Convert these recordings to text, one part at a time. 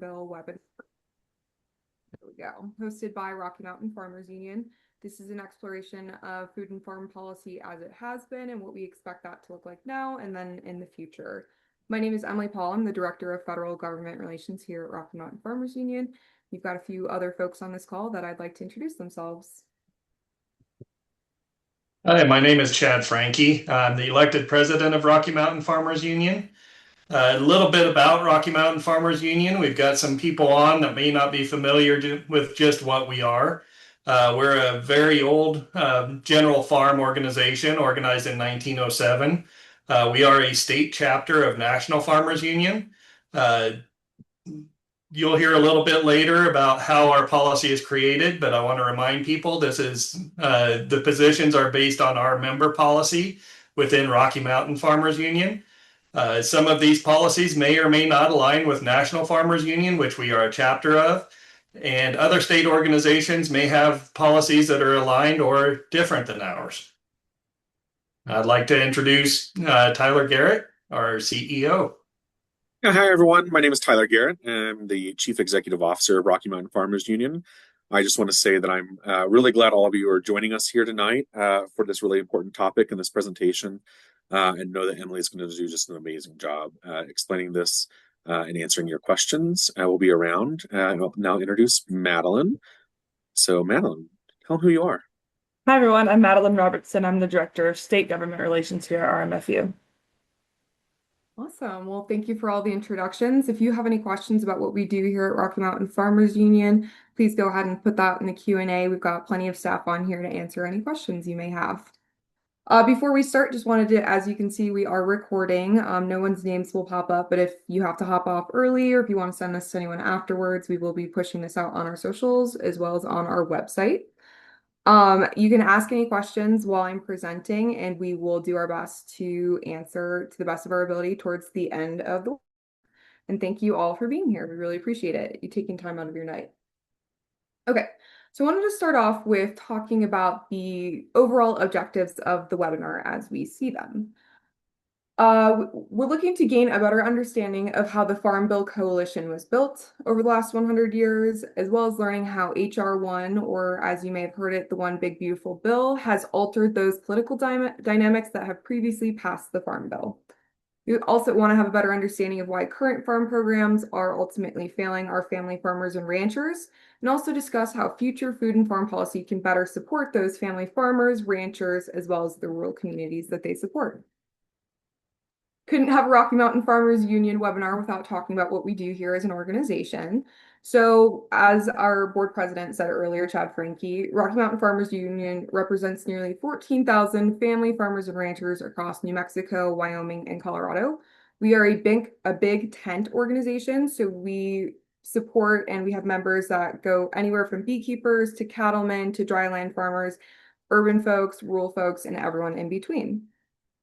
Bill webinar. There we go. Hosted by Rocky Mountain Farmers Union. This is an exploration of food and farm policy as it has been and what we expect that to look like now and then in the future. My name is Emily Paul. I'm the Director of Federal Government Relations here at Rocky Mountain Farmers Union. We've got a few other folks on this call that I'd like to introduce themselves. Hi, my name is Chad Franke. I'm the elected president of Rocky Mountain Farmers Union. A little bit about Rocky Mountain Farmers Union. We've got some people on that may not be familiar with just what we are. We're a very old general farm organization organized in 1907. We are a state chapter of National Farmers Union. You'll hear a little bit later about how our policy is created, but I want to remind people this is the positions are based on our member policy within Rocky Mountain Farmers Union. Some of these policies may or may not align with National Farmers Union, which we are a chapter of, and other state organizations may have policies that are aligned or different than ours. I'd like to introduce Tyler Garrett, our CEO. Hi, everyone. My name is Tyler Garrett. I'm the Chief Executive Officer of Rocky Mountain Farmers Union. I just want to say that I'm really glad all of you are joining us here tonight for this really important topic in this presentation, and know that Emily is going to do just an amazing job explaining this and answering your questions. I will be around. I'll now introduce Madeline. So, Madeline, tell them who you are. Hi, everyone. I'm Madeline Robertson. I'm the Director of State Government Relations here at RMFU. Awesome. Well, thank you for all the introductions. If you have any questions about what we do here at Rocky Mountain Farmers Union, please go ahead and put that in the Q&A. We've got plenty of staff on here to answer any questions you may have. Before we start, just wanted to, as you can see, we are recording. No one's names will pop up, but if you have to hop off early or if you want to send this to anyone afterwards, we will be pushing this out on our socials as well as on our website. You can ask any questions while I'm presenting, and we will do our best to answer to the best of our ability towards the end of the. And thank you all for being here. We really appreciate it. You taking time out of your night. Okay, so I wanted to start off with talking about the overall objectives of the webinar as we see them. We're looking to gain a better understanding of how the Farm Bill Coalition was built over the last 100 years, as well as learning how HR 1, or as you may have heard it, the One Big Beautiful Bill, has altered those political dynamics that have previously passed the Farm Bill. We also want to have a better understanding of why current farm programs are ultimately failing our family farmers and ranchers, and also discuss how future food and farm policy can better support those family farmers, ranchers, as well as the rural communities that they support. Couldn't have a Rocky Mountain Farmers Union webinar without talking about what we do here as an organization. So as our board president said earlier, Chad Franke, Rocky Mountain Farmers Union represents nearly 14,000 family farmers and ranchers across New Mexico, Wyoming, and Colorado. We are a big tent organization, so we support and we have members that go anywhere from beekeepers to cattlemen to dryland farmers, urban folks, rural folks, and everyone in between.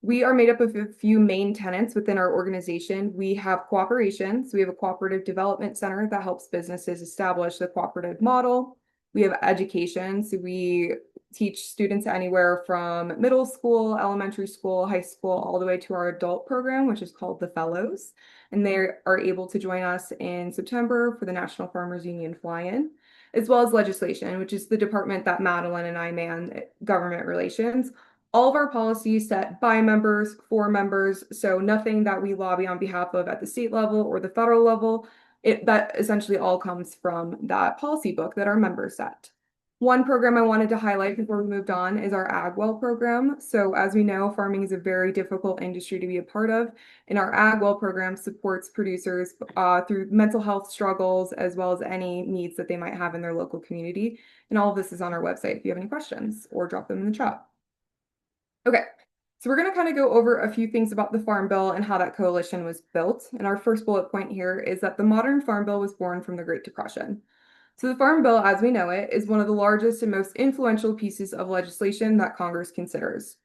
We are made up of a few main tenets within our organization. We have cooperation. So we have a cooperative development center that helps businesses establish the cooperative model. We have education. So we teach students anywhere from middle school, elementary school, high school, all the way to our adult program, which is called the Fellows. And they are able to join us in September for the National Farmers Union fly-in, as well as legislation, which is the department that Madeline and I man, government relations. All of our policies set by members, for members, so nothing that we lobby on behalf of at the state level or the federal level. That essentially all comes from that policy book that our members set. One program I wanted to highlight before we moved on is our AgWell program. So as we know, farming is a very difficult industry to be a part of, and our AgWell program supports producers through mental health struggles as well as any needs that they might have in their local community. And all of this is on our website if you have any questions, or drop them in the chat. Okay, so we're going to kind of go over a few things about the Farm Bill and how that coalition was built. And our first bullet point here is that the modern Farm Bill was born from the Great Depression. So the Farm Bill, as we know it, is one of the largest and most influential pieces of legislation that Congress considers.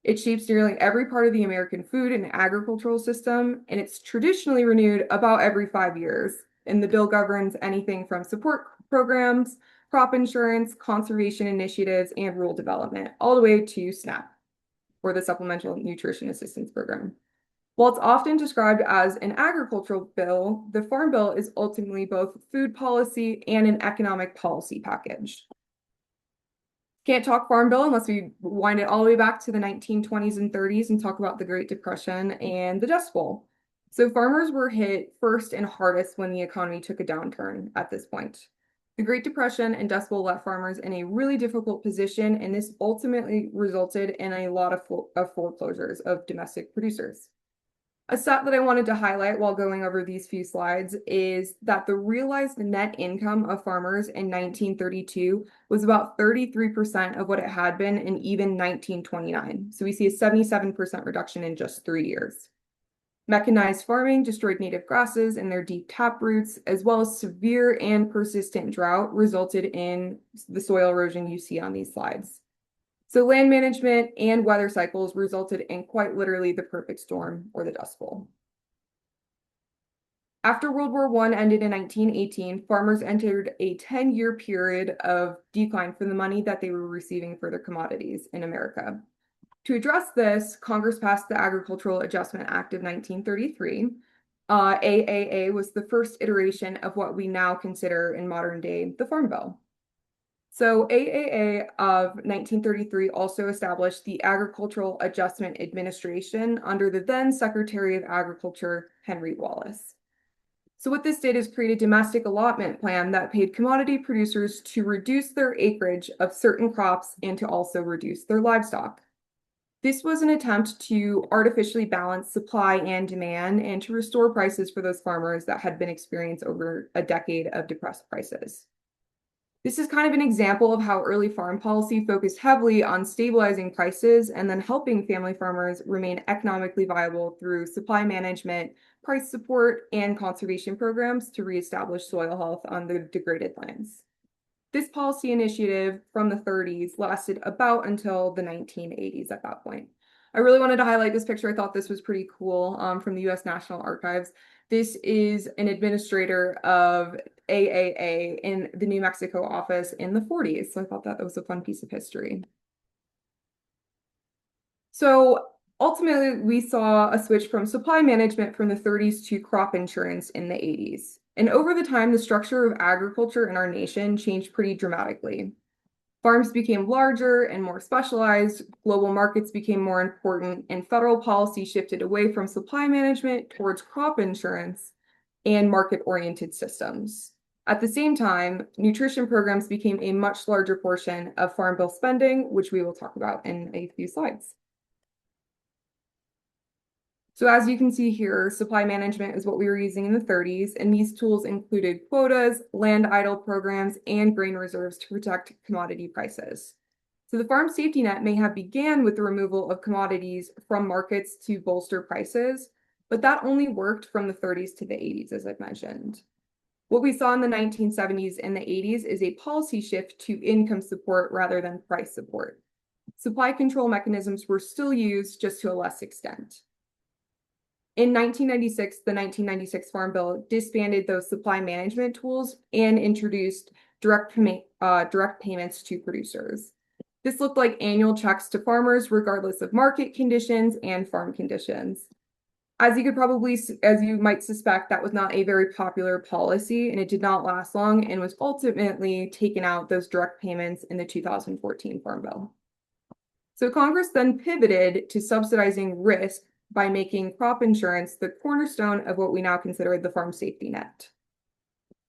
It shapes nearly every part of the American food and agricultural system, and it's traditionally renewed about every 5 years. And the bill governs anything from support programs, crop insurance, conservation initiatives, and rural development, all the way to SNAP, or the Supplemental Nutrition Assistance Program. While it's often described as an agricultural bill, the Farm Bill is ultimately both food policy and an economic policy package. Can't talk Farm Bill unless we wind it all the way back to the 1920s and 30s and talk about the Great Depression and the Dust Bowl. So farmers were hit first and hardest when the economy took a downturn at this point. The Great Depression and Dust Bowl left farmers in a really difficult position, and this ultimately resulted in a lot of foreclosures of domestic producers. A stat that I wanted to highlight while going over these few slides is that the realized net income of farmers in 1932 was about 33% of what it had been in even 1929. So we see a 77% reduction in just 3 years. Mechanized farming destroyed native grasses and their deep taproots, as well as severe and persistent drought resulted in the soil erosion you see on these slides. So land management and weather cycles resulted in quite literally the perfect storm, or the Dust Bowl. After World War I ended in 1918, farmers entered a 10-year period of decline for the money that they were receiving for their commodities in America. To address this, Congress passed the Agricultural Adjustment Act of 1933. AAA was the first iteration of what we now consider in modern day the Farm Bill. So AAA of 1933 also established the Agricultural Adjustment Administration under the then Secretary of Agriculture, Henry Wallace. So what this did is create a domestic allotment plan that paid commodity producers to reduce their acreage of certain crops and to also reduce their livestock. This was an attempt to artificially balance supply and demand and to restore prices for those farmers that had been experienced over a decade of depressed prices. This is kind of an example of how early farm policy focused heavily on stabilizing prices and then helping family farmers remain economically viable through supply management, price support, and conservation programs to reestablish soil health on the degraded lands. This policy initiative from the 30s lasted about until the 1980s at that point. I really wanted to highlight this picture. I thought this was pretty cool from the U.S. National Archives. This is an administrator of AAA in the New Mexico office in the 40s. So I thought that was a fun piece of history. So ultimately, we saw a switch from supply management from the 30s to crop insurance in the 80s. And over the time, the structure of agriculture in our nation changed pretty dramatically. Farms became larger and more specialized, global markets became more important, and federal policy shifted away from supply management towards crop insurance and market-oriented systems. At the same time, nutrition programs became a much larger portion of Farm Bill spending, which we will talk about in a few slides. So as you can see here, supply management is what we were using in the 30s, and these tools included quotas, land idle programs, and grain reserves to protect commodity prices. So the farm safety net may have began with the removal of commodities from markets to bolster prices, but that only worked from the 30s to the 80s, as I've mentioned. What we saw in the 1970s and the 80s is a policy shift to income support rather than price support. Supply control mechanisms were still used, just to a less extent. In 1996, the 1996 Farm Bill disbanded those supply management tools and introduced direct payments to producers. This looked like annual checks to farmers, regardless of market conditions and farm conditions. As you might suspect, that was not a very popular policy, and it did not last long and was ultimately taken out, those direct payments, in the 2014 Farm Bill. So Congress then pivoted to subsidizing risk by making crop insurance the cornerstone of what we now consider the farm safety net.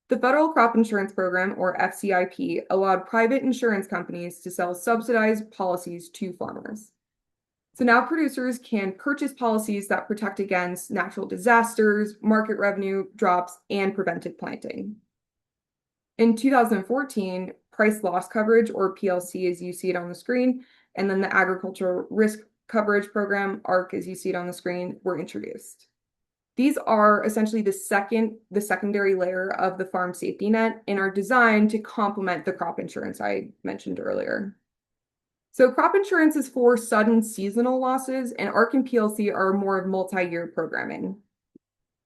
The Federal Crop Insurance Program, or FCIP, allowed private insurance companies to sell subsidized policies to farmers. So now producers can purchase policies that protect against natural disasters, market revenue drops, and prevented planting. In 2014, price loss coverage, or PLC as you see it on the screen, and then the Agricultural Risk Coverage Program, ARC, as you see it on the screen, were introduced. These are essentially the secondary layer of the farm safety net and are designed to complement the crop insurance I mentioned earlier. So crop insurance is for sudden seasonal losses, and ARC and PLC are more of multi-year programming.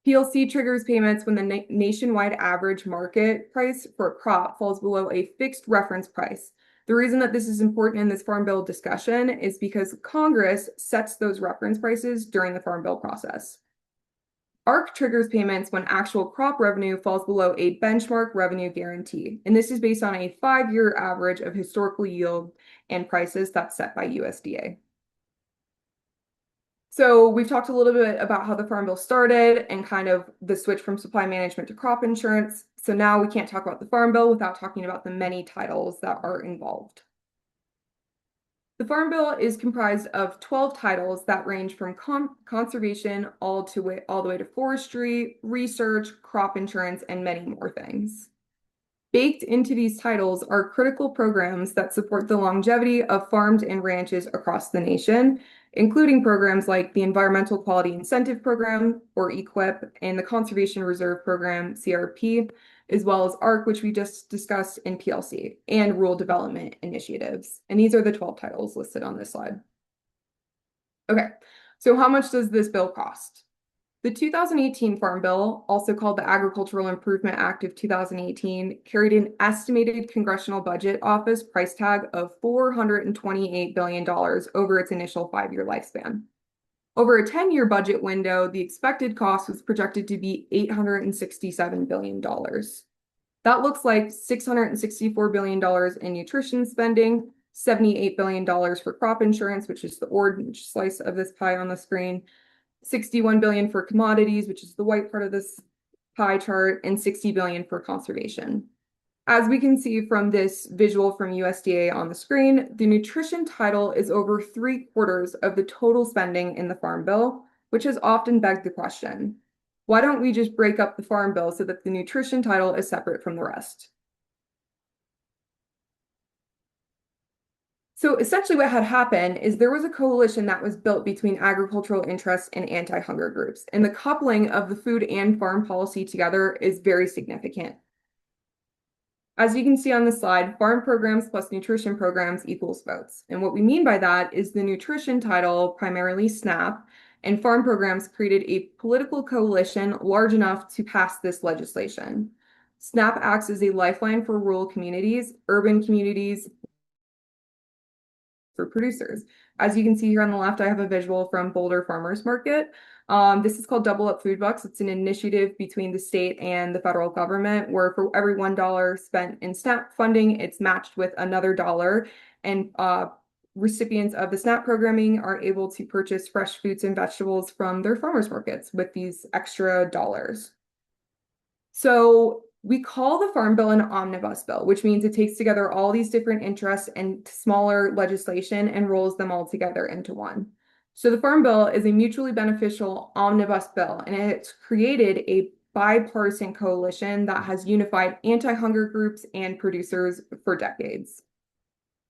PLC triggers payments when the nationwide average market price for a crop falls below a fixed reference price, The reason that this is important in this Farm Bill discussion is because Congress sets those reference prices during the Farm Bill process. ARC triggers payments when actual crop revenue falls below a benchmark revenue guarantee, and this is based on a 5-year average of historical yield and prices that's set by USDA. So we've talked a little bit about how the Farm Bill started and kind of the switch from supply management to crop insurance. So now we can't talk about the Farm Bill without talking about the many titles that are involved. The Farm Bill is comprised of 12 titles that range from conservation all the way to forestry, research, crop insurance, and many more things. Baked into these titles are critical programs that support the longevity of farms and ranches across the nation, including programs like the Environmental Quality Incentive Program, or EQIP, and the Conservation Reserve Program, CRP, as well as ARC, which we just discussed, in PLC, and rural development initiatives. And these are the 12 titles listed on this slide. Okay, so how much does this bill cost? The 2018 Farm Bill, also called the Agricultural Improvement Act of 2018, carried an estimated Congressional Budget Office price tag of $428 billion over its initial 5-year lifespan. Over a 10-year budget window, the expected cost was projected to be $867 billion. That looks like $664 billion in nutrition spending, $78 billion for crop insurance, which is the orange slice of this pie on the screen, $61 billion for commodities, which is the white part of this pie chart, and $60 billion for conservation. As we can see from this visual from USDA on the screen, the nutrition title is over 3/4 of the total spending in the Farm Bill, which has often begged the question, why don't we just break up the Farm Bill so that the nutrition title is separate from the rest? So essentially what had happened is there was a coalition that was built between agricultural interests and anti-hunger groups, and the coupling of the food and farm policy together is very significant. As you can see on the slide, farm programs plus nutrition programs equals votes. And what we mean by that is the nutrition title, primarily SNAP, and farm programs created a political coalition large enough to pass this legislation. SNAP acts as a lifeline for rural communities, urban communities, for producers. As you can see here on the left, I have a visual from Boulder Farmers Market. This is called Double Up Food Bucks. It's an initiative between the state and the federal government where for every $1 spent in SNAP funding, it's matched with another dollar. And recipients of the SNAP programming are able to purchase fresh fruits and vegetables from their farmers markets with these extra dollars. So we call the Farm Bill an omnibus bill, which means it takes together all these different interests and smaller legislation and rolls them all together into one. So the Farm Bill is a mutually beneficial omnibus bill, and it's created a bipartisan coalition that has unified anti-hunger groups and producers for decades.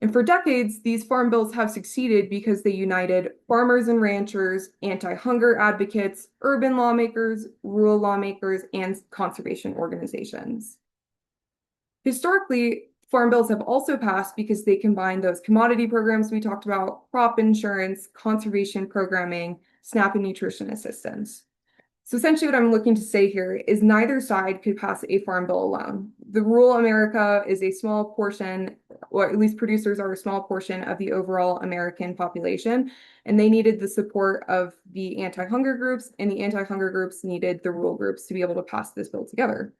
And for decades, these farm bills have succeeded because they united farmers and ranchers, anti-hunger advocates, urban lawmakers, rural lawmakers, and conservation organizations. Historically, farm bills have also passed because they combine those commodity programs we talked about, crop insurance, conservation programming, SNAP, and nutrition assistance. So essentially what I'm looking to say here is neither side could pass a farm bill alone. The rural America is a small portion, or at least producers are a small portion of the overall American population, and they needed the support of the anti-hunger groups, and the anti-hunger groups needed the rural groups to be able to pass this bill together.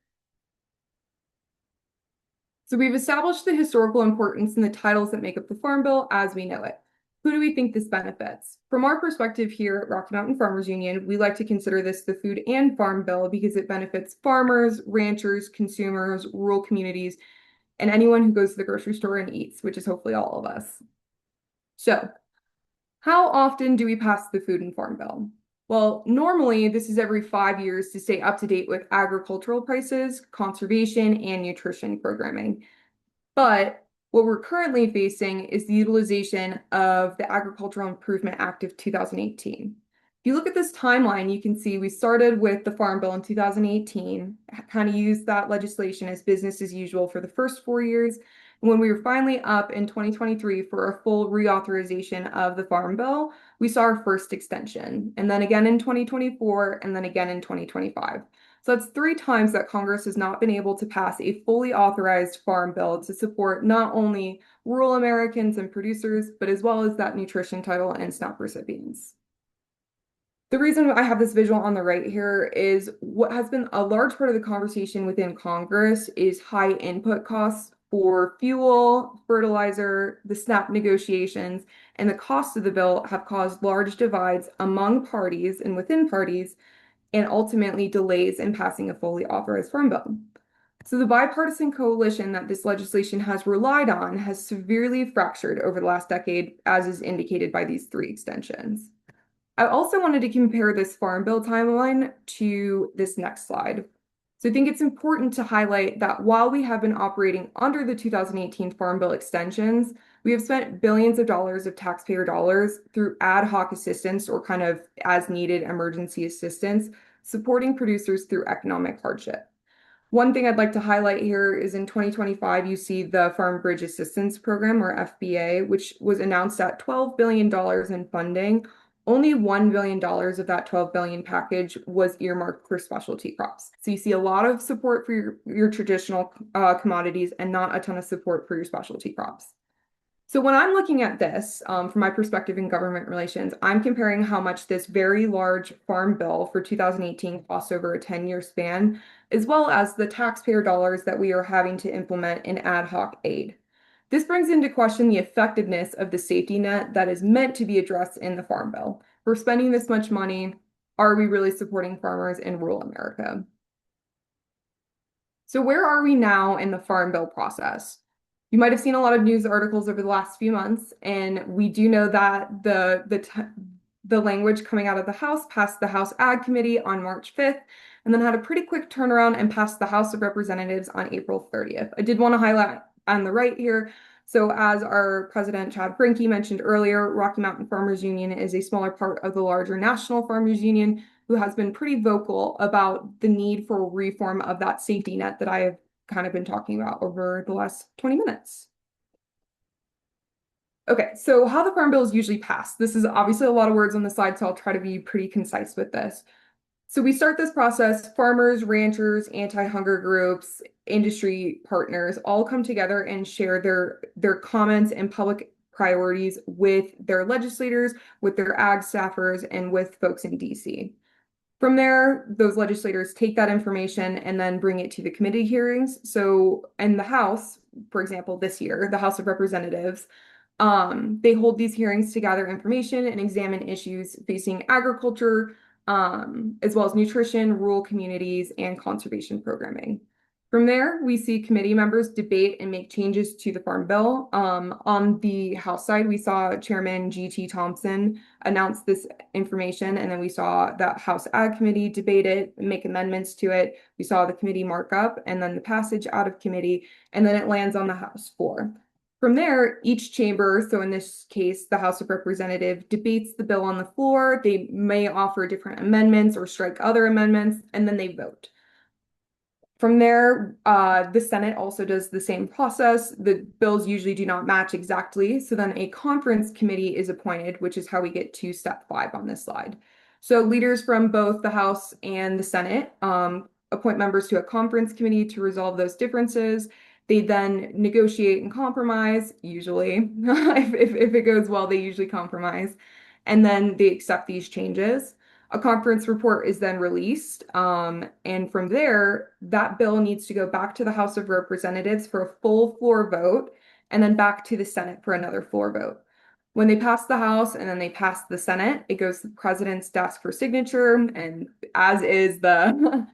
So we've established the historical importance in the titles that make up the Farm Bill as we know it. Who do we think this benefits? From our perspective here at Rocky Mountain Farmers Union, we like to consider this the Food and Farm Bill because it benefits farmers, ranchers, consumers, rural communities, and anyone who goes to the grocery store and eats, which is hopefully all of us. So, how often do we pass the Food and Farm Bill? Well, normally this is every 5 years to stay up to date with agricultural prices, conservation, and nutrition programming. But what we're currently facing is the utilization of the Agricultural Improvement Act of 2018. If you look at this timeline, you can see we started with the Farm Bill in 2018, kind of used that legislation as business as usual for the first 4 years. And when we were finally up in 2023 for a full reauthorization of the Farm Bill, we saw our first extension, and then again in 2024, and then again in 2025. So that's 3 times that Congress has not been able to pass a fully authorized farm bill to support not only rural Americans and producers, but as well as that nutrition title and SNAP recipients. The reason I have this visual on the right here is what has been a large part of the conversation within Congress is high input costs for fuel, fertilizer, the SNAP negotiations, and the cost of the bill have caused large divides among parties and within parties, and ultimately delays in passing a fully authorized farm bill. So the bipartisan coalition that this legislation has relied on has severely fractured over the last decade, as is indicated by these 3 extensions. I also wanted to compare this farm bill timeline to this next slide. So I think it's important to highlight that while we have been operating under the 2018 Farm Bill extensions, we have spent billions of dollars of taxpayer dollars through ad hoc assistance or kind of as needed emergency assistance, supporting producers through economic hardship. One thing I'd like to highlight here is in 2025, you see the Farm Bridge Assistance Program, or FBA, which was announced at $12 billion in funding. Only $1 billion of that 12 billion package was earmarked for specialty crops. So you see a lot of support for your traditional commodities and not a ton of support for your specialty crops. So when I'm looking at this, from my perspective in government relations, I'm comparing how much this very large farm bill for 2018 costs over a 10-year span, as well as the taxpayer dollars that we are having to implement in ad hoc aid. This brings into question the effectiveness of the safety net that is meant to be addressed in the Farm Bill. We're spending this much money. Are we really supporting farmers in rural America? So where are we now in the Farm Bill process? You might have seen a lot of news articles over the last few months, and we do know that the language coming out of the House passed the House Ag Committee on March 5th, and then had a pretty quick turnaround and passed the House of Representatives on April 30th. I did want to highlight on the right here. So as our president, Chad Franke, mentioned earlier, Rocky Mountain Farmers Union is a smaller part of the larger National Farmers Union, who has been pretty vocal about the need for reform of that safety net that I have kind of been talking about over the last 20 minutes. Okay, so how the Farm Bill is usually passed. This is obviously a lot of words on the slide, so I'll try to be pretty concise with this. So we start this process, farmers, ranchers, anti-hunger groups, industry partners all come together and share their comments and public priorities with their legislators, with their ag staffers, and with folks in DC. From there, those legislators take that information and then bring it to the committee hearings. So in the House, for example, this year, the House of Representatives, they hold these hearings to gather information and examine issues facing agriculture, as well as nutrition, rural communities, and conservation programming. From there, we see committee members debate and make changes to the Farm Bill. On the House side, we saw Chairman G.T. Thompson announce this information, and then we saw that House Ag Committee debate it, make amendments to it. We saw the committee markup, and then the passage out of committee, and then it lands on the House floor. From there, each chamber, so in this case, the House of Representatives, debates the bill on the floor. They may offer different amendments or strike other amendments, and then they vote. From there, the Senate also does the same process. The bills usually do not match exactly. So then a conference committee is appointed, which is how we get to step 5 on this slide. So leaders from both the House and the Senate appoint members to a conference committee to resolve those differences. They then negotiate and compromise, usually. if it goes well, they usually compromise. And then they accept these changes. A conference report is then released, and from there, that bill needs to go back to the House of Representatives for a full floor vote, and then back to the Senate for another floor vote. When they pass the House and then they pass the Senate, it goes to the president's desk for signature, and as is the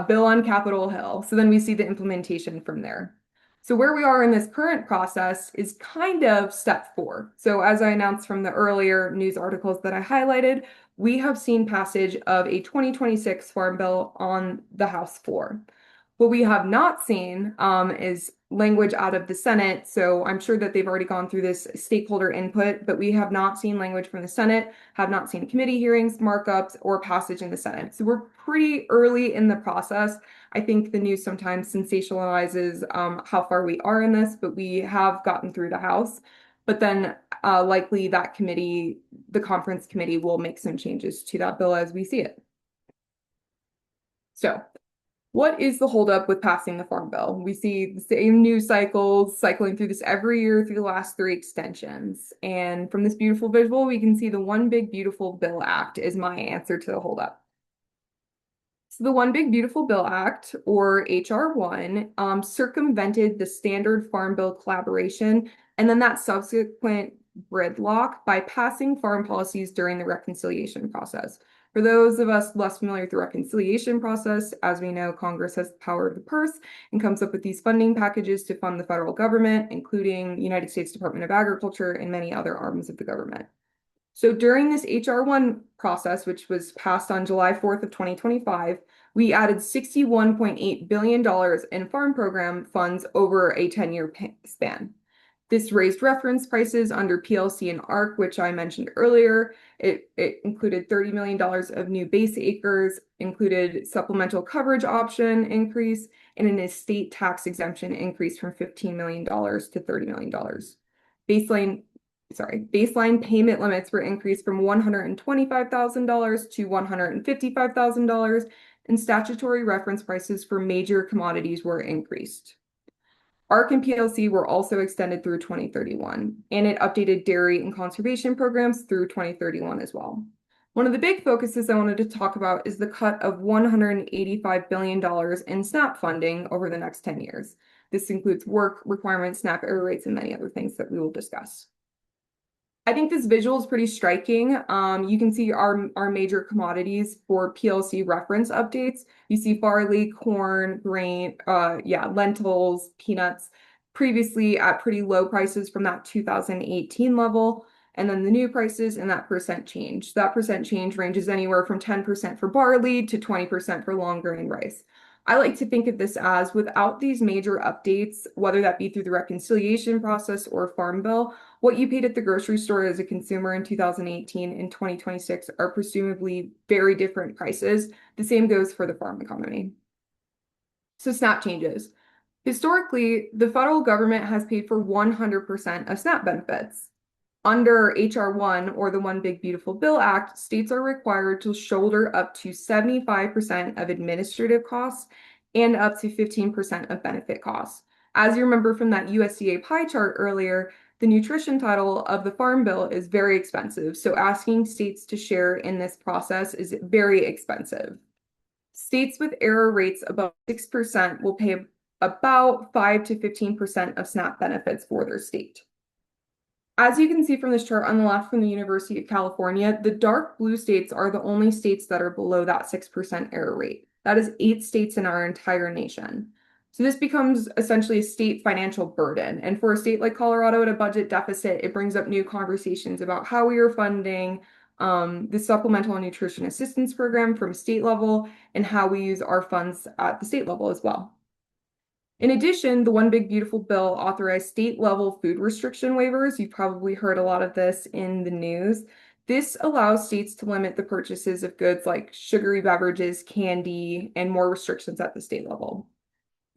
bill on Capitol Hill. So then we see the implementation from there. So where we are in this current process is kind of step 4. So as I announced from the earlier news articles that I highlighted, we have seen passage of a 2026 Farm Bill on the House floor. What we have not seen is language out of the Senate. So I'm sure that they've already gone through this stakeholder input, but we have not seen language from the Senate, have not seen committee hearings, markups, or passage in the Senate. So we're pretty early in the process. I think the news sometimes sensationalizes how far we are in this, but we have gotten through the House. But then likely that committee, the conference committee, will make some changes to that bill as we see it. So What is the holdup with passing the Farm Bill? We see the same news cycles cycling through this every year through the last 3 extensions. And from this beautiful visual, we can see the One Big Beautiful Bill Act is my answer to the holdup. So the One Big Beautiful Bill Act, or HR 1, circumvented the standard Farm Bill collaboration and then that subsequent gridlock by passing farm policies during the reconciliation process. For those of us less familiar with the reconciliation process, as we know, Congress has the power of the purse and comes up with these funding packages to fund the federal government, including the United States Department of Agriculture and many other arms of the government. So during this HR 1 process, which was passed on July 4th of 2025, we added $61.8 billion in farm program funds over a 10-year span. This raised reference prices under PLC and ARC, which I mentioned earlier. It included $30 million of new base acres, included supplemental coverage option increase, and an estate tax exemption increase from $15 million to $30 million. Baseline payment limits were increased from $125,000 to $155,000, and statutory reference prices for major commodities were increased. ARC and PLC were also extended through 2031, and it updated dairy and conservation programs through 2031 as well. One of the big focuses I wanted to talk about is the cut of $185 billion in SNAP funding over the next 10 years. This includes work requirements, SNAP error rates, and many other things that we will discuss. I think this visual is pretty striking. You can see our major commodities for PLC reference updates. You see barley, corn, grain, lentils, peanuts, previously at pretty low prices from that 2018 level, and then the new prices and that percent change. That percent change ranges anywhere from 10% for barley to 20% for long grain rice. I like to think of this as without these major updates, whether that be through the reconciliation process or Farm Bill, what you paid at the grocery store as a consumer in 2018 and 2026 are presumably very different prices. The same goes for the farm economy. So SNAP changes. Historically, the federal government has paid for 100% of SNAP benefits. Under HR 1 or the One Big Beautiful Bill Act, states are required to shoulder up to 75% of administrative costs and up to 15% of benefit costs. As you remember from that USDA pie chart earlier, the nutrition title of the Farm Bill is very expensive, so asking states to share in this process is very expensive. States with error rates above 6% will pay about 5 to 15% of SNAP benefits for their state. As you can see from this chart on the left from the University of California, the dark blue states are the only states that are below that 6% error rate. That is 8 states in our entire nation. So this becomes essentially a state financial burden. And for a state like Colorado at a budget deficit, it brings up new conversations about how we are funding the Supplemental Nutrition Assistance Program from state level and how we use our funds at the state level as well. In addition, the One Big Beautiful Bill authorized state-level food restriction waivers. You've probably heard a lot of this in the news. This allows states to limit the purchases of goods like sugary beverages, candy, and more restrictions at the state level.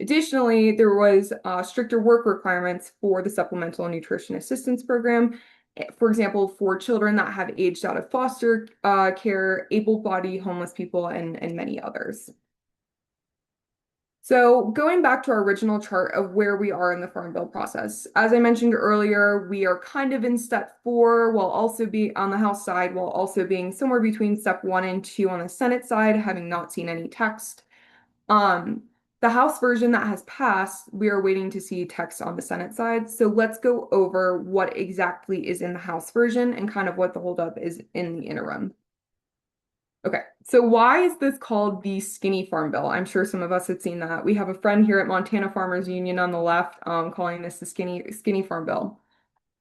Additionally, there was stricter work requirements for the Supplemental Nutrition Assistance Program. For example, for children that have aged out of foster care, able-bodied homeless people, and many others. So going back to our original chart of where we are in the Farm Bill process, as I mentioned earlier, we are kind of in step 4 while also being on the House side, while also being somewhere between step 1 and 2 on the Senate side, having not seen any text. The House version that has passed, we are waiting to see text on the Senate side. So let's go over what exactly is in the House version and kind of what the holdup is in the interim. Okay, so why is this called the Skinny Farm Bill? I'm sure some of us have seen that. We have a friend here at Montana Farmers Union on the left calling this the Skinny Farm Bill.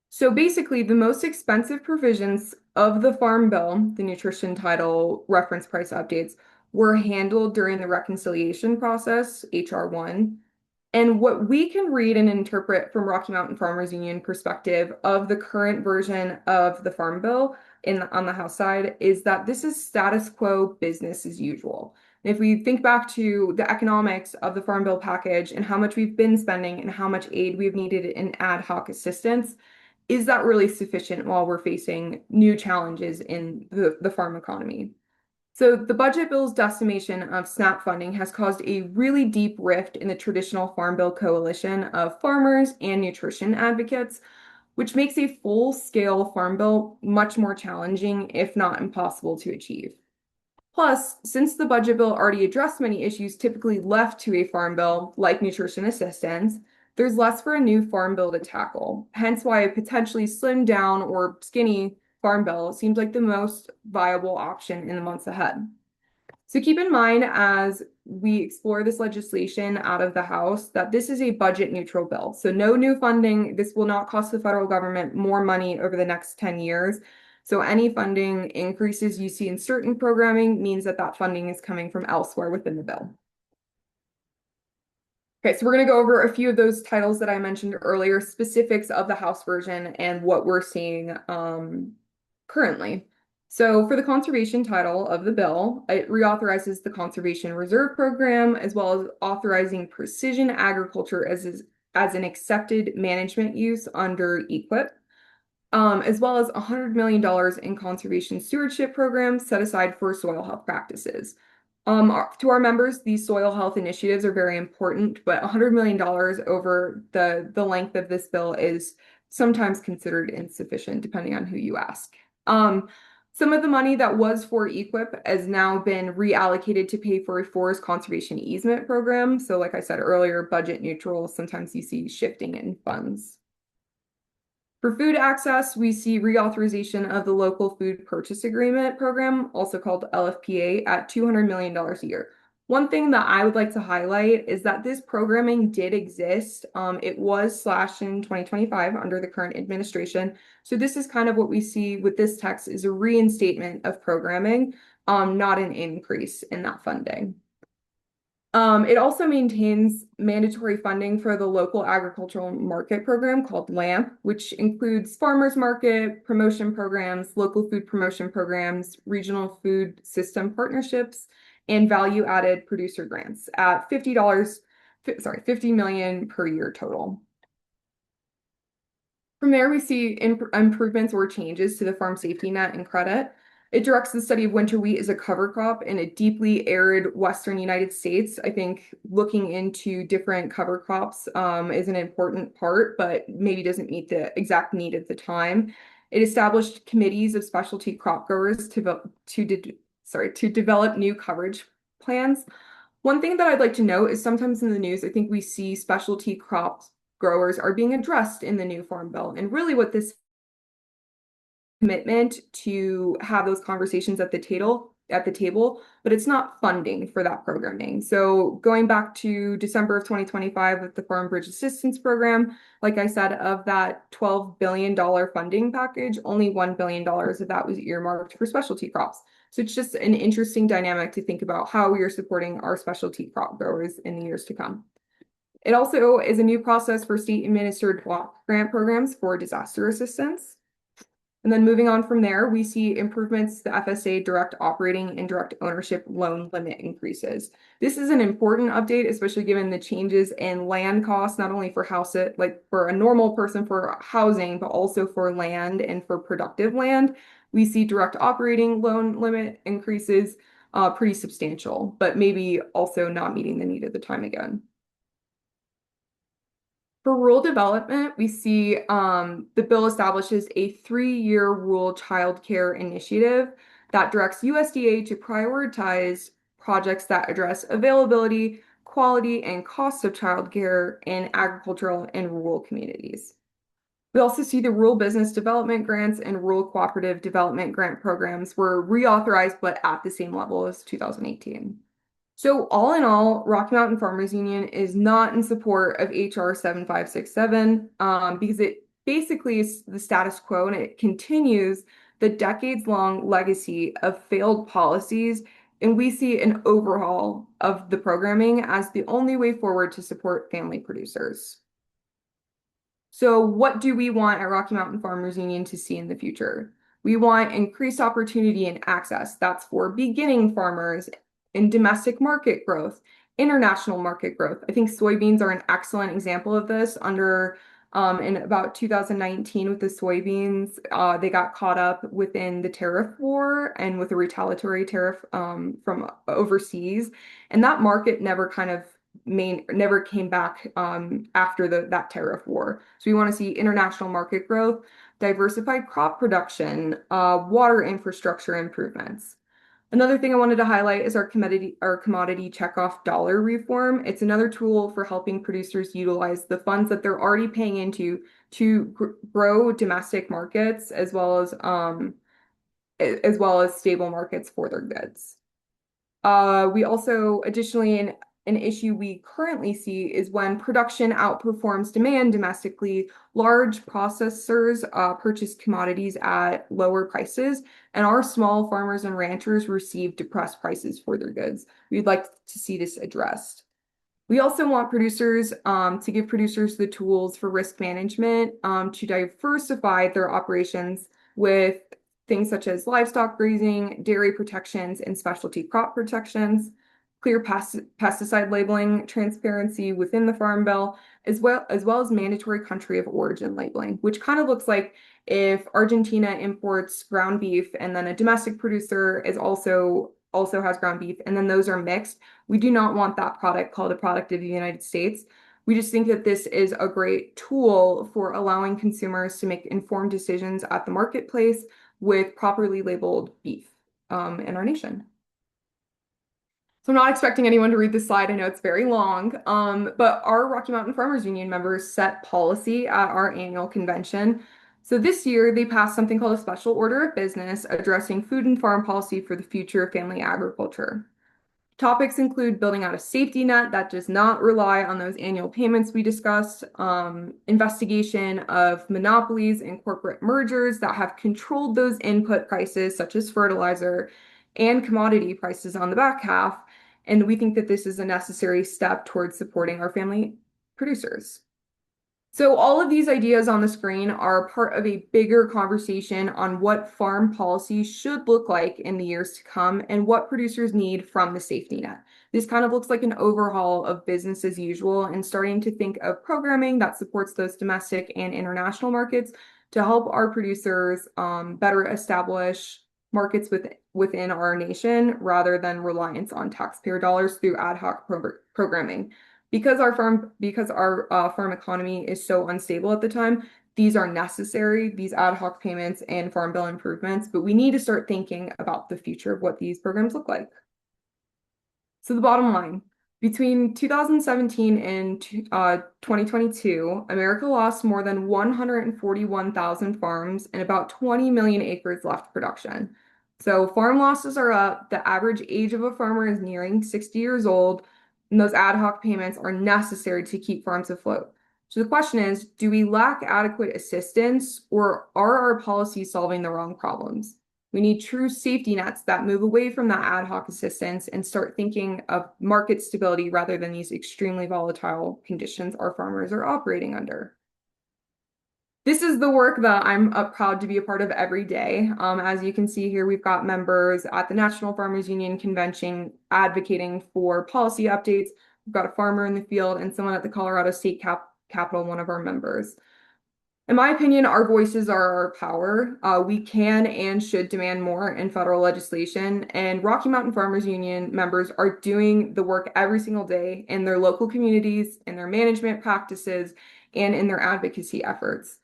So basically, the most expensive provisions of the Farm Bill, the nutrition title, reference price updates, were handled during the reconciliation process, HR 1. And what we can read and interpret from Rocky Mountain Farmers Union perspective of the current version of the Farm Bill on the House side is that this is status quo business as usual. And if we think back to the economics of the Farm Bill package and how much we've been spending and how much aid we've needed in ad hoc assistance, is that really sufficient while we're facing new challenges in the farm economy? So the budget bill's decimation of SNAP funding has caused a really deep rift in the traditional Farm Bill coalition of farmers and nutrition advocates, which makes a full-scale Farm Bill much more challenging, if not impossible to achieve. Plus, since the budget bill already addressed many issues typically left to a Farm Bill, like nutrition assistance, there's less for a new Farm Bill to tackle. Hence why a potentially slimmed down or skinny Farm Bill seems like the most viable option in the months ahead. So keep in mind as we explore this legislation out of the House that this is a budget neutral bill. So no new funding. This will not cost the federal government more money over the next 10 years. So any funding increases you see in certain programming means that that funding is coming from elsewhere within the bill. Okay, so we're going to go over a few of those titles that I mentioned earlier, specifics of the House version and what we're seeing currently. So for the conservation title of the bill, it reauthorizes the Conservation Reserve Program, as well as authorizing precision agriculture as an accepted management use under EQIP, as well as $100 million in conservation stewardship programs set aside for soil health practices. To our members, these soil health initiatives are very important, but $100 million over the length of this bill is sometimes considered insufficient, depending on who you ask. Some of the money that was for EQIP has now been reallocated to pay for a forest conservation easement program. So like I said earlier, budget neutral, sometimes you see shifting in funds. For food access, we see reauthorization of the Local Food Purchase Agreement program, also called LFPA, at $200 million a year. One thing that I would like to highlight is that this programming did exist. It was slashed in 2025 under the current administration. So this is kind of what we see with this text is a reinstatement of programming, not an increase in that funding. It also maintains mandatory funding for the local agricultural market program called LAMP, which includes farmers market, promotion programs, local food promotion programs, regional food system partnerships, and value-added producer grants at $50 million per year total. From there, we see improvements or changes to the farm safety net and credit. It directs the study of winter wheat as a cover crop in a deeply arid Western United States. I think looking into different cover crops is an important part, but maybe doesn't meet the exact need at the time. It established committees of specialty crop growers to develop new coverage plans. One thing that I'd like to note is sometimes in the news, I think we see specialty crops growers are being addressed in the new Farm Bill. And really what this commitment to have those conversations at the table, but it's not funding for that programming. So going back to December of 2025 with the Farm Bridge Assistance Program, like I said, of that $12 billion funding package, only $1 billion of that was earmarked for specialty crops. So it's just an interesting dynamic to think about how we are supporting our specialty crop growers in the years to come. It also is a new process for state-administered block grant programs for disaster assistance. And then moving on from there, we see improvements to the FSA direct operating and direct ownership loan limit increases. This is an important update, especially given the changes in land costs, not only for like for a normal person for housing, but also for land and for productive land. We see direct operating loan limit increases pretty substantial, but maybe also not meeting the need at the time again. For rural development, we see the bill establishes a 3-year rural childcare initiative that directs USDA to prioritize projects that address availability, quality, and cost of childcare in agricultural and rural communities. We also see the rural business development grants and rural cooperative development grant programs were reauthorized, but at the same level as 2018. So all in all, Rocky Mountain Farmers Union is not in support of HR 7567 because it basically is the status quo and it continues the decades-long legacy of failed policies. And we see an overhaul of the programming as the only way forward to support family producers. So what do we want at Rocky Mountain Farmers Union to see in the future? We want increased opportunity and access. That's for beginning farmers in domestic market growth, international market growth. I think soybeans are an excellent example of this under In about 2019 with the soybeans, they got caught up within the tariff war and with a retaliatory tariff from overseas. And that market never never came back after that tariff war. So we want to see international market growth, diversified crop production, water infrastructure improvements. Another thing I wanted to highlight is our commodity checkoff dollar reform. It's another tool for helping producers utilize the funds that they're already paying into to grow domestic markets as well as stable markets for their goods. We also, additionally, an issue we currently see is when production outperforms demand domestically, large processors purchase commodities at lower prices, and our small farmers and ranchers receive depressed prices for their goods. We'd like to see this addressed. We also want producers to give producers the tools for risk management to diversify their operations with things such as livestock grazing, dairy protections, and specialty crop protections, clear pesticide labeling, transparency within the Farm Bill, as well as mandatory country of origin labeling, which kind of looks like if Argentina imports ground beef and then a domestic producer is also has ground beef, and then those are mixed. We do not want that product called a product of the United States. We just think that this is a great tool for allowing consumers to make informed decisions at the marketplace with properly labeled beef in our nation. So I'm not expecting anyone to read this slide. I know it's very long, but our Rocky Mountain Farmers Union members set policy at our annual convention. So this year they passed something called a special order of business addressing food and farm policy for the future of family agriculture. Topics include building out a safety net that does not rely on those annual payments we discussed, investigation of monopolies and corporate mergers that have controlled those input prices, such as fertilizer and commodity prices on the back half. And we think that this is a necessary step towards supporting our family producers. So all of these ideas on the screen are part of a bigger conversation on what farm policy should look like in the years to come and what producers need from the safety net. This kind of looks like an overhaul of business as usual and starting to think of programming that supports those domestic and international markets to help our producers better establish markets within our nation rather than reliance on taxpayer dollars through ad hoc programming. Because our farm economy is so unstable at the time, these are necessary, these ad hoc payments and farm bill improvements, but we need to start thinking about the future of what these programs look like. So the bottom line, between 2017 and 2022, America lost more than 141,000 farms and about 20 million acres left production. So farm losses are up, the average age of a farmer is nearing 60 years old, and those ad hoc payments are necessary to keep farms afloat. So the question is, do we lack adequate assistance or are our policies solving the wrong problems? We need true safety nets that move away from that ad hoc assistance and start thinking of market stability rather than these extremely volatile conditions our farmers are operating under. This is the work that I'm proud to be a part of every day. As you can see here, we've got members at the National Farmers Union Convention advocating for policy updates. We've got a farmer in the field and someone at the Colorado State Capitol, one of our members. In my opinion, our voices are our power. We can and should demand more in federal legislation, and Rocky Mountain Farmers Union members are doing the work every single day in their local communities, in their management practices, and in their advocacy efforts.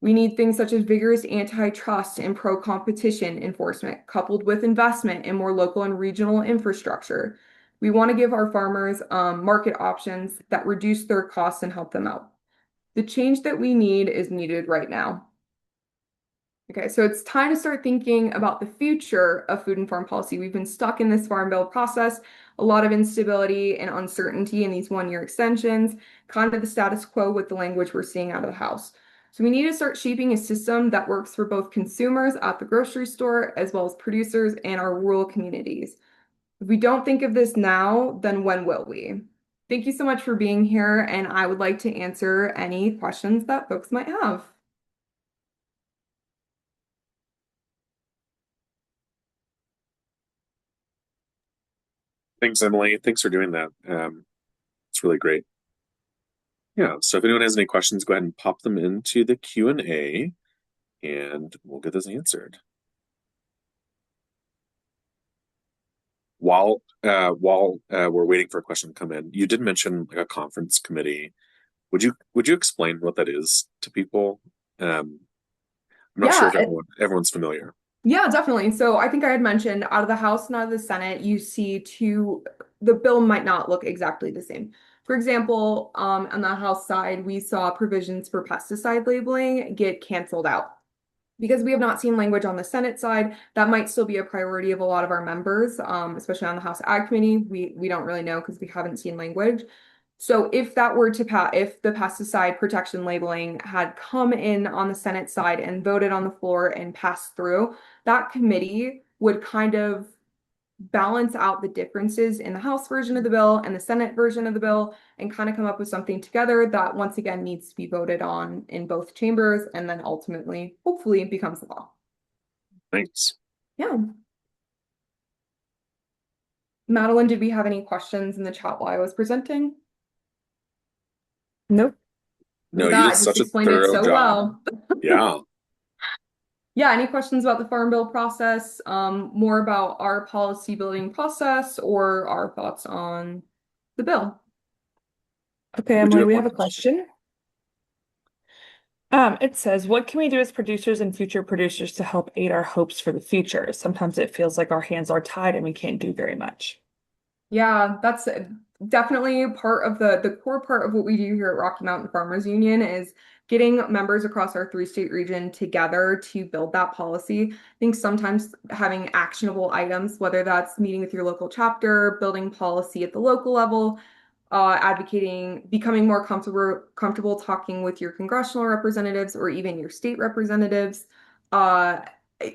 We need things such as vigorous antitrust and pro-competition enforcement, coupled with investment in more local and regional infrastructure. We want to give our farmers market options that reduce their costs and help them out. The change that we need is needed right now. Okay, so it's time to start thinking about the future of food and farm policy. We've been stuck in this farm bill process, a lot of instability and uncertainty in these one-year extensions, kind of the status quo with the language we're seeing out of the House. So we need to start shaping a system that works for both consumers at the grocery store as well as producers and our rural communities. If we don't think of this now, then when will we? Thank you so much for being here, and I would like to answer any questions that folks might have. Thanks, Emily. Thanks for doing that. It's really great. Yeah, so if anyone has any questions, go ahead and pop them into the Q&A and we'll get this answered. While we're waiting for a question to come in, you did mention like a conference committee. Would you explain what that is to people? I'm not sure Yeah, if everyone's familiar. yeah, definitely. So I think I had mentioned out of the House and out of the Senate, the bill might not look exactly the same. For example, on the House side, we saw provisions for pesticide labeling get canceled out. Because we have not seen language on the Senate side, that might still be a priority of a lot of our members, especially on the House Ag Committee. We don't really know because we haven't seen language. So if that were to pass, if the pesticide protection labeling had come in on the Senate side and voted on the floor and passed through, that committee would kind of balance out the differences in the House version of the bill and the Senate version of the bill and kind of come up with something together that once again needs to be voted on in both chambers and then ultimately, hopefully, becomes law. Thanks. Yeah. Madeline, did we have any questions in the chat while I was presenting? Nope. No, Look at you that, did I just such a explained it thorough so job. well. Yeah. Yeah, any questions about the Farm Bill process, more about our policy building process or our thoughts on the bill? Okay, We do Emily, have we one have a question. It says, what can we do as producers and future producers to help aid our hopes for the future? Sometimes it feels like our hands are tied and we can't do very much. Yeah, that's definitely part of the core part of what we do here at Rocky Mountain Farmers Union is getting members across our three-state region together to build that policy. I think sometimes having actionable items, whether that's meeting with your local chapter, building policy at the local level, advocating, becoming more comfortable talking with your congressional representatives or even your state representatives. Uh,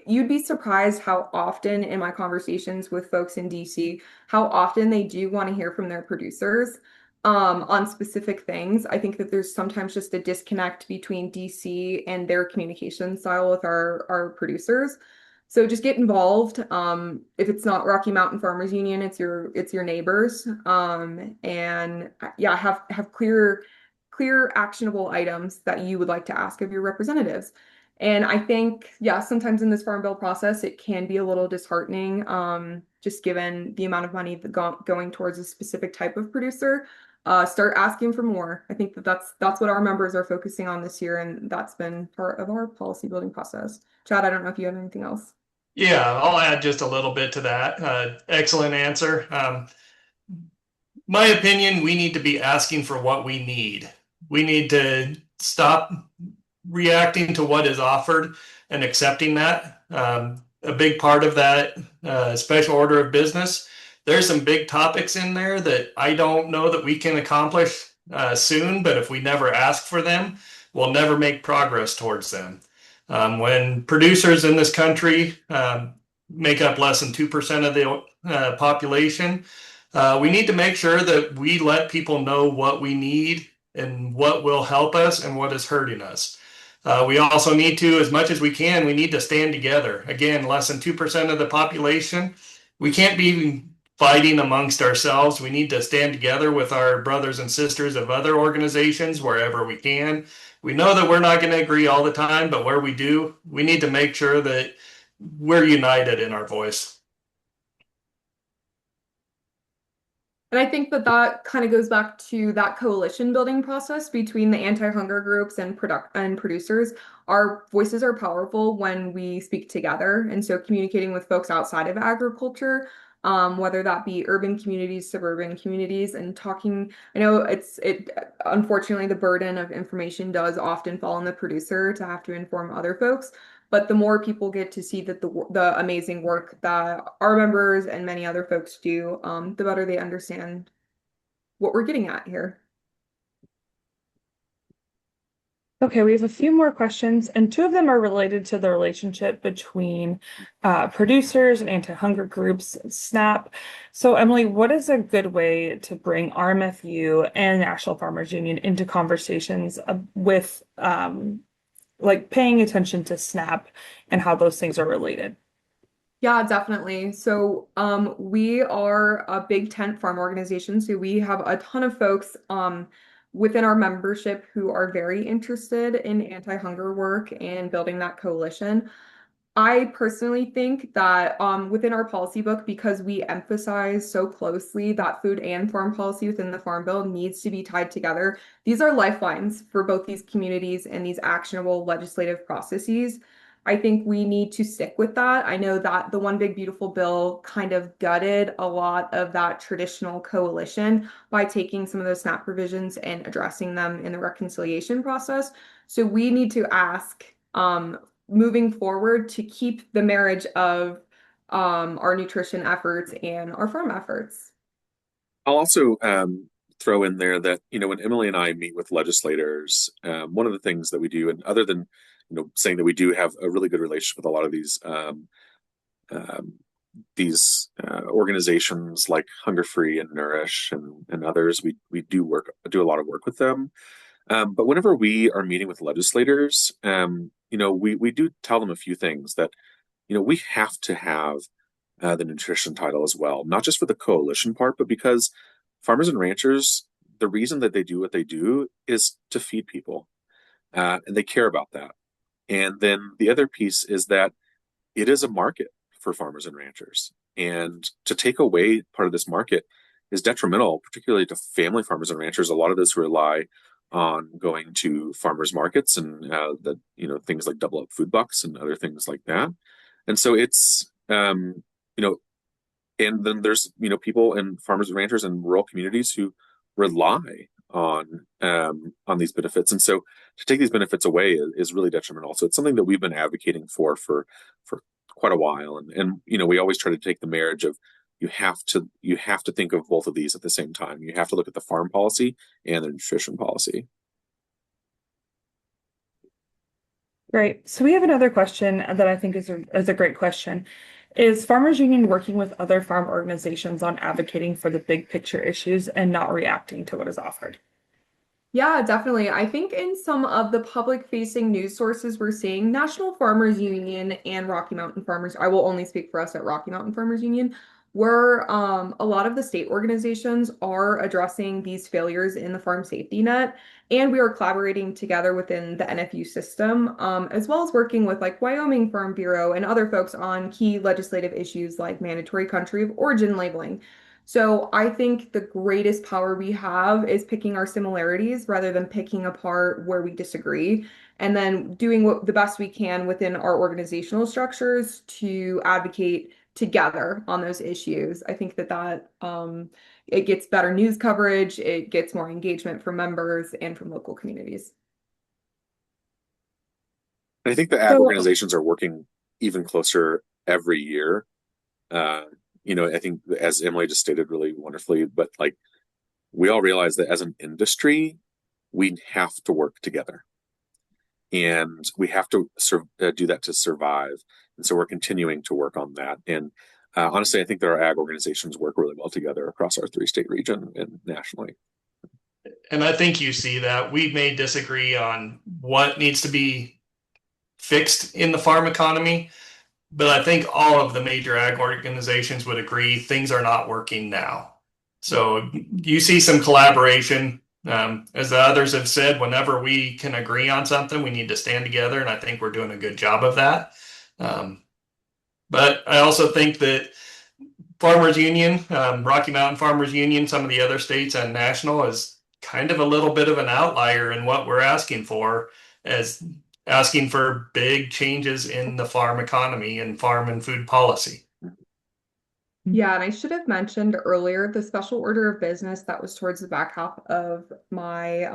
you'd be surprised how often in my conversations with folks in DC, how often they do want to hear from their producers on specific things. I think that there's sometimes just a disconnect between DC and their communication style with our producers. So just get involved. If it's not Rocky Mountain Farmers Union, it's your neighbors. And yeah, have clear actionable items that you would like to ask of your representatives. And I think, yeah, sometimes in this farm bill process, it can be a little disheartening, just given the amount of money going towards a specific type of producer. Start asking for more. I think that's what our members are focusing on this year, and that's been part of our policy building process. Chad, I don't know if you have anything else. Yeah, I'll add just a little bit to that. Excellent answer. My opinion, we need to be asking for what we need. We need to stop reacting to what is offered and accepting that. A big part of that special order of business, there's some big topics in there that I don't know that we can accomplish soon, but if we never ask for them, we'll never make progress towards them. When producers in this country make up less than 2% of the population, we need to make sure that we let people know what we need and what will help us and what is hurting us. We also need to, as much as we can, we need to stand together. Again, less than 2% of the population. We can't be fighting amongst ourselves. We need to stand together with our brothers and sisters of other organizations wherever we can. We know that we're not going to agree all the time, but where we do, we need to make sure that we're united in our voice. And I think that kind of goes back to that coalition building process between the anti-hunger groups and producers. Our voices are powerful when we speak together. And so communicating with folks outside of agriculture, whether that be urban communities, suburban communities, and talking, I know unfortunately the burden of information does often fall on the producer to have to inform other folks. But the more people get to see that the amazing work that our members and many other folks do, the better they understand what we're getting at here. Okay, we have a few more questions, and two of them are related to the relationship between producers and anti-hunger groups, SNAP. So, Emily, what is a good way to bring RMFU and National Farmers Union into conversations with like paying attention to SNAP and how those things are related? Yeah, definitely. So we are a big tent farm organization. So we have a ton of folks within our membership who are very interested in anti-hunger work and building that coalition. I personally think that within our policy book, because we emphasize so closely that food and farm policy within the Farm Bill needs to be tied together, these are lifelines for both these communities and these actionable legislative processes. I think we need to stick with that. I know that the One Big Beautiful Bill kind of gutted a lot of that traditional coalition by taking some of those SNAP provisions and addressing them in the reconciliation process. So we need to ask moving forward to keep the marriage of our nutrition efforts and our farm efforts. I'll also throw in there that, when Emily and I meet with legislators, one of the things that we do, and other than, saying that we do have a really good relationship with a lot of these organizations like Hunger Free and Nourish and others, we do a lot of work with them. But whenever we are meeting with legislators, we do tell them a few things that, we have to have the nutrition title as well, not just for the coalition part, but because farmers and ranchers, the reason that they do what they do is to feed people, and they care about that. And then the other piece is that it is a market for farmers and ranchers. And to take away part of this market is detrimental, particularly to family farmers and ranchers. A lot of those rely on going to farmers markets and things like Double Up Food Bucks and other things like that. And so it's and then there's people and farmers and ranchers in rural communities who rely on these benefits, and so to take these benefits away is really detrimental. So it's something that we've been advocating for quite a while, and we always try to take the marriage of you have to think of both of these at the same time. You have to look at the farm policy and the nutrition policy. Great. So we have another question that I think is a great question. Is Farmers Union working with other farm organizations on advocating for the big picture issues and not reacting to what is offered? Yeah, definitely. I think in some of the public-facing news sources, we're seeing National Farmers Union and Rocky Mountain Farmers. I will only speak for us at Rocky Mountain Farmers Union, where a lot of the state organizations are addressing these failures in the farm safety net, and we are collaborating together within the NFU system, as well as working with like Wyoming Farm Bureau and other folks on key legislative issues like mandatory country of origin labeling. So I think the greatest power we have is picking our similarities rather than picking apart where we disagree, and then doing the best we can within our organizational structures to advocate together on those issues. I think that it gets better news coverage, it gets more engagement from members and from local communities. And I think the ag organizations are working even closer every year. I think as Emily just stated really wonderfully, but like we all realize that as an industry, we have to work together and we have to do that to survive. And so we're continuing to work on that. And honestly, I think that our ag organizations work really well together across our 3-state region and nationally. And I think you see that we may disagree on what needs to be fixed in the farm economy, but I think all of the major ag organizations would agree things are not working now. So you see some collaboration. As the others have said, whenever we can agree on something, we need to stand together, and I think we're doing a good job of that. But I also think that Farmers Union, Rocky Mountain Farmers Union, some of the other states and national is kind of a little bit of an outlier in what we're asking for, as asking for big changes in the farm economy and farm and food policy. Yeah, and I should have mentioned earlier the special order of business that was towards the back half of my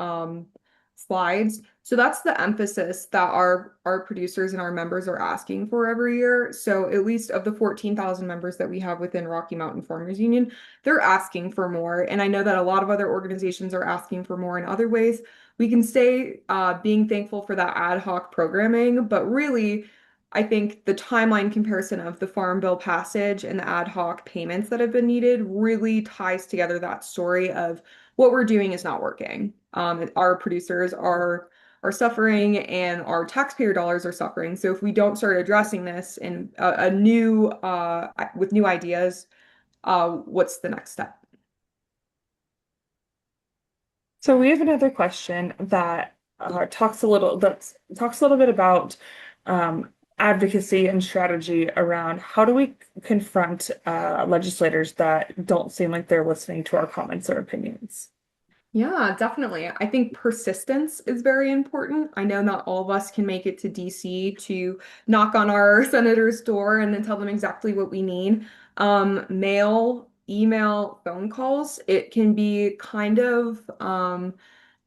slides. So that's the emphasis that our producers and our members are asking for every year. So at least of the 14,000 members that we have within Rocky Mountain Farmers Union, they're asking for more. And I know that a lot of other organizations are asking for more in other ways. We can stay being thankful for that ad hoc programming, but really, I think the timeline comparison of the Farm Bill passage and the ad hoc payments that have been needed really ties together that story of what we're doing is not working. Our producers are suffering and our taxpayer dollars are suffering. So if we don't start addressing this in with new ideas, what's the next step? So we have another question that talks a little bit about advocacy and strategy around how do we confront legislators that don't seem like they're listening to our comments or opinions. Yeah, definitely. I think persistence is very important. I know not all of us can make it to DC to knock on our senator's door and then tell them exactly what we need. Mail, email, phone calls, it can be kind of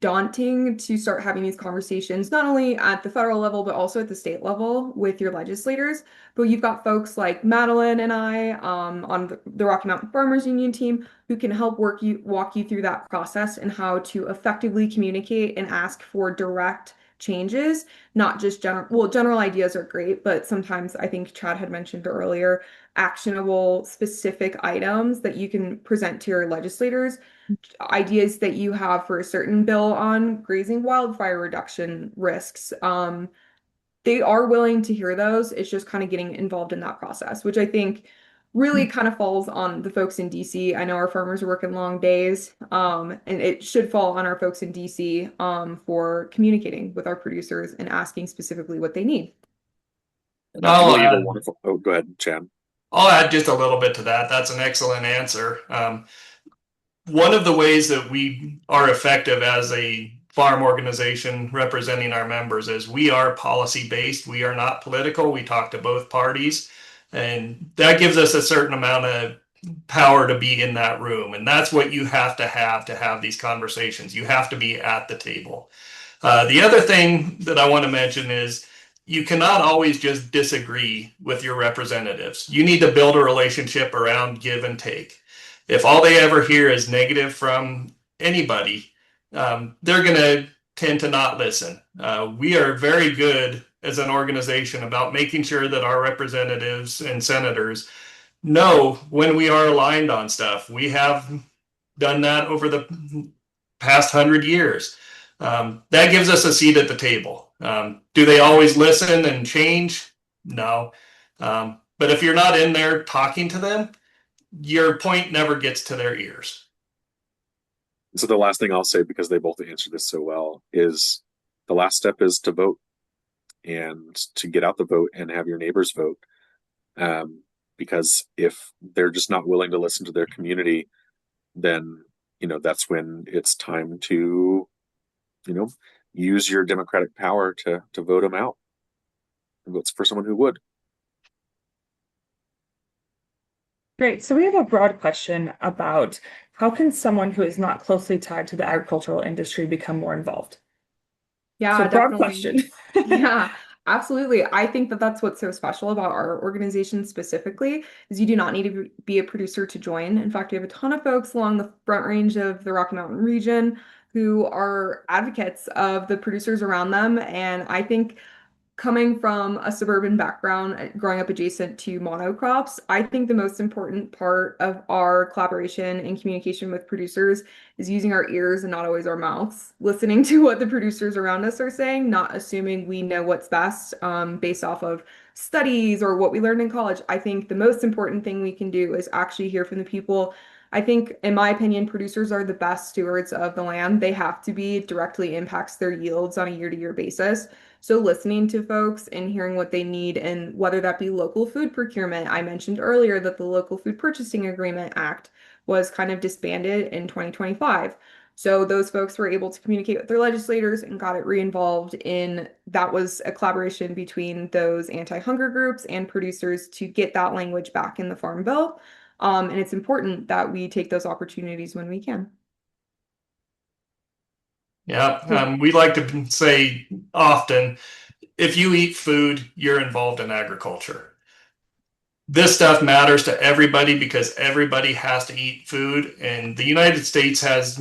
daunting to start having these conversations, not only at the federal level, but also at the state level with your legislators. But you've got folks like Madeline and I on the Rocky Mountain Farmers Union team who can help walk you through that process and how to effectively communicate and ask for direct changes, not just general ideas are great, but sometimes I think Chad had mentioned earlier, actionable specific items that you can present to your legislators, ideas that you have for a certain bill on grazing wildfire reduction risks. They are willing to hear those. It's just kind of getting involved in that process, which I think really kind of falls on the folks in DC. I know our farmers are working long days, and it should fall on our folks in DC, for communicating with our producers and asking specifically what they need. And I'll Really, the add, wonderful. Oh, go ahead, Chad. I'll add just a little bit to that. That's an excellent answer. One of the ways that we are effective as a farm organization representing our members is we are policy based. We are not political. We talk to both parties, and that gives us a certain amount of power to be in that room. And that's what you have to have these conversations. You have to be at the table. The other thing that I want to mention is you cannot always just disagree with your representatives. You need to build a relationship around give and take. If all they ever hear is negative from anybody, they're going to tend to not listen. We are very good as an organization about making sure that our representatives and senators know when we are aligned on stuff. We have done that over the past 100 years. That gives us a seat at the table. Do they always listen and change? No. But if you're not in there talking to them, your point never gets to their ears. So the last thing I'll say, because they both answered this so well, is the last step is to vote and to get out the vote and have your neighbors vote. Because if they're just not willing to listen to their community, then, that's when it's time to, use your democratic power to vote them out. And vote for someone who would. Great. So we have a broad question about how can someone who is not closely tied to the agricultural industry become more involved? Yeah, So broad definitely. question. Yeah, absolutely. I think that that's what's so special about our organization specifically is you do not need to be a producer to join. In fact, we have a ton of folks along the Front Range of the Rocky Mountain region who are advocates of the producers around them. And I think coming from a suburban background, growing up adjacent to monocrops, I think the most important part of our collaboration and communication with producers is using our ears and not always our mouths, listening to what the producers around us are saying, not assuming we know what's best, based off of studies or what we learned in college. I think the most important thing we can do is actually hear from the people. I think, in my opinion, producers are the best stewards of the land. They have to be. It directly impacts their yields on a year-to-year basis. So listening to folks and hearing what they need, and whether that be local food procurement. I mentioned earlier that the Local Food Purchasing Agreement Act was kind of disbanded in 2025. So those folks were able to communicate with their legislators and got it re-involved in, that was a collaboration between those anti-hunger groups and producers to get that language back in the Farm Bill. And it's important that we take those opportunities when we can. Yeah, we like to say often, if you eat food, you're involved in agriculture. This stuff matters to everybody because everybody has to eat food, and the United States has,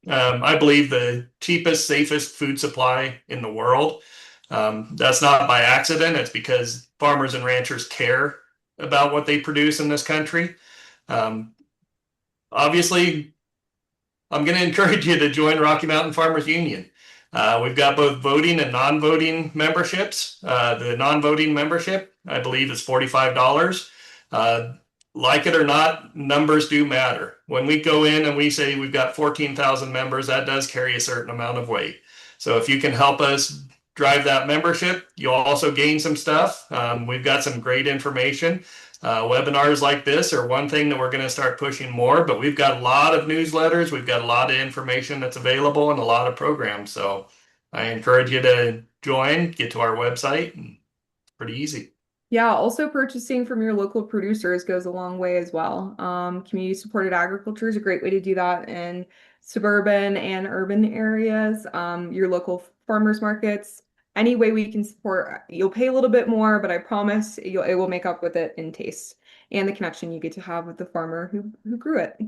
I believe, the cheapest, safest food supply in the world. That's not by accident. It's because farmers and ranchers care about what they produce in this country. Obviously, I'm going to encourage you to join Rocky Mountain Farmers Union. We've got both voting and non-voting memberships. The non-voting membership, I believe, is $45. like it or not, numbers do matter. When we go in and we say we've got 14,000 members, that does carry a certain amount of weight. So if you can help us drive that membership, you'll also gain some stuff. We've got some great information. Webinars like this are one thing that we're going to start pushing more, but we've got a lot of newsletters. We've got a lot of information that's available and a lot of programs. So I encourage you to join, get to our website, and it's pretty easy. Yeah, also purchasing from your local producers goes a long way as well. Community supported agriculture is a great way to do that in suburban and urban areas. Your local farmers markets, any way we can support, you'll pay a little bit more, but I promise it will make up with it in taste and the connection you get to have with the farmer who grew it.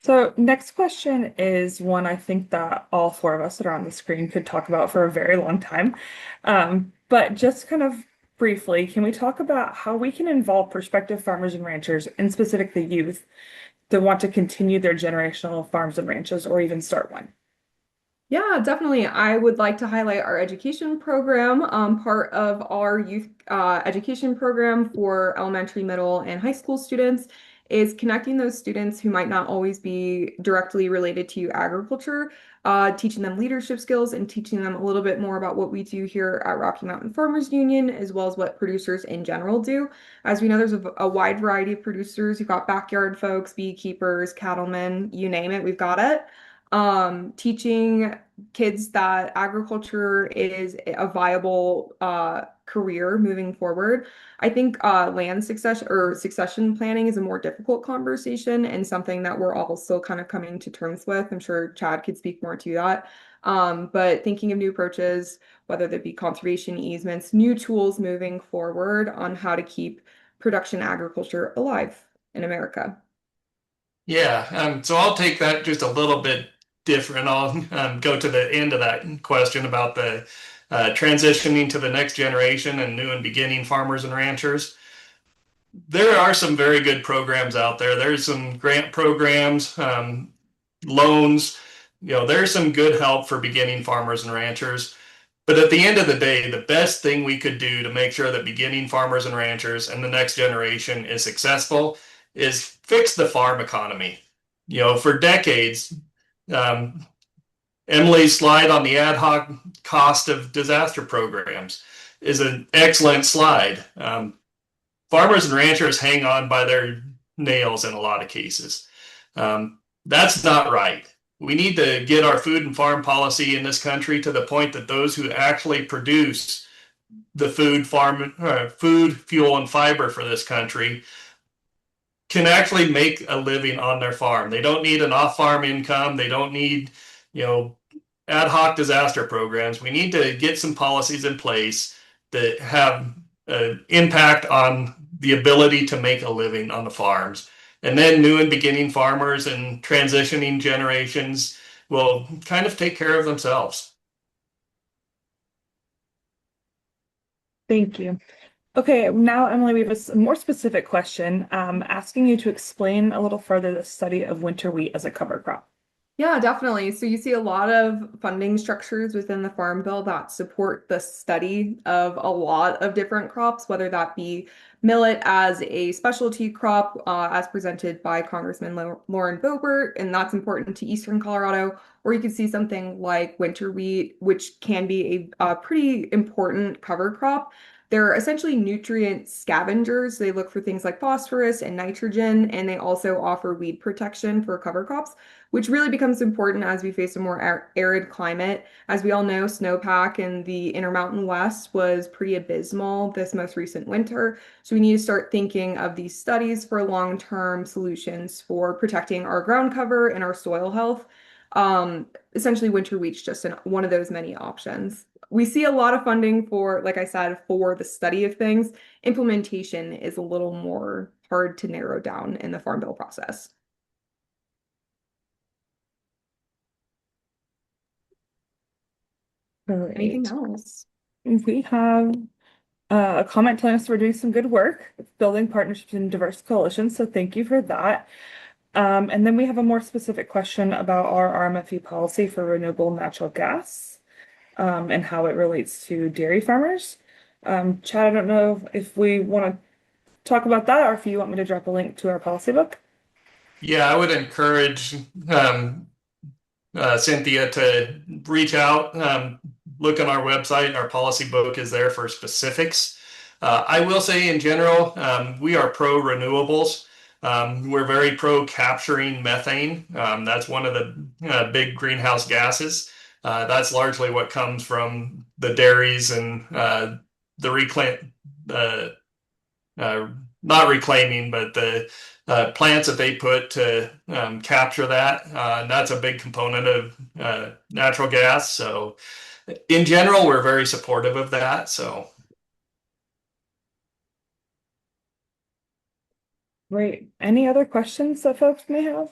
So next question is one I think that all four of us that are on the screen could talk about for a very long time. But just kind of briefly, can we talk about how we can involve prospective farmers and ranchers, and specifically youth, that want to continue their generational farms and ranches or even start one? Yeah, definitely. I would like to highlight our education program. Part of our youth education program for elementary, middle, and high school students is connecting those students who might not always be directly related to agriculture, teaching them leadership skills and teaching them a little bit more about what we do here at Rocky Mountain Farmers Union, as well as what producers in general do. As we know, there's a wide variety of producers. You've got backyard folks, beekeepers, cattlemen, you name it, we've got it. Teaching kids that agriculture is a viable career moving forward. I think land succession planning is a more difficult conversation and something that we're all still kind of coming to terms with. I'm sure Chad could speak more to that. But thinking of new approaches, whether that be conservation easements, new tools moving forward on how to keep production agriculture alive in America. Yeah, so I'll take that just a little bit different. I'll go to the end of that question about the transitioning to the next generation and new and beginning farmers and ranchers. There are some very good programs out there. There's some grant programs, loans. There's some good help for beginning farmers and ranchers. But at the end of the day, the best thing we could do to make sure that beginning farmers and ranchers and the next generation is successful is fix the farm economy. For decades, Emily's slide on the ad hoc cost of disaster programs is an excellent slide. Farmers and ranchers hang on by their nails in a lot of cases. That's not right. We need to get our food and farm policy in this country to the point that those who actually produce the food, fuel, and fiber for this country can actually make a living on their farm. They don't need an off-farm income. They don't need, ad hoc disaster programs. We need to get some policies in place that have an impact on the ability to make a living on the farms. And then new and beginning farmers and transitioning generations will kind of take care of themselves. Thank you. Okay, now, Emily, we have a more specific question, asking you to explain a little further the study of winter wheat as a cover crop. Yeah, definitely. So you see a lot of funding structures within the Farm Bill that support the study of a lot of different crops, whether that be millet as a specialty crop, as presented by Congressman Lauren Boebert, and that's important to Eastern Colorado, or you could see something like winter wheat, which can be a pretty important cover crop. They're essentially nutrient scavengers. They look for things like phosphorus and nitrogen, and they also offer weed protection for cover crops, which really becomes important as we face a more arid climate. As we all know, snowpack in the Intermountain West was pretty abysmal this most recent winter. So we need to start thinking of these studies for long-term solutions for protecting our ground cover and our soil health. Essentially, winter wheat's just one of those many options. We see a lot of funding for, like I said, for the study of things. Implementation is a little more hard to narrow down in the Farm Bill process. Anything else? We have a comment telling us we're doing some good work building partnerships in diverse coalitions, so thank you for that. And then we have a more specific question about our RMFE policy for renewable natural gas, and how it relates to dairy farmers. Chad, I don't know if we want to talk about that, or if you want me to drop a link to our policy book. Yeah, I would encourage Cynthia to reach out, look on our website. Our policy book is there for specifics. I will say in general, we are pro renewables. We're very pro capturing methane. That's one of the big greenhouse gases. That's largely what comes from the dairies and the reclaim, not reclaiming, but the plants that they put to capture that. And that's a big component of natural gas. So, in general, we're very supportive of that. So, Great. Any other questions that folks may have?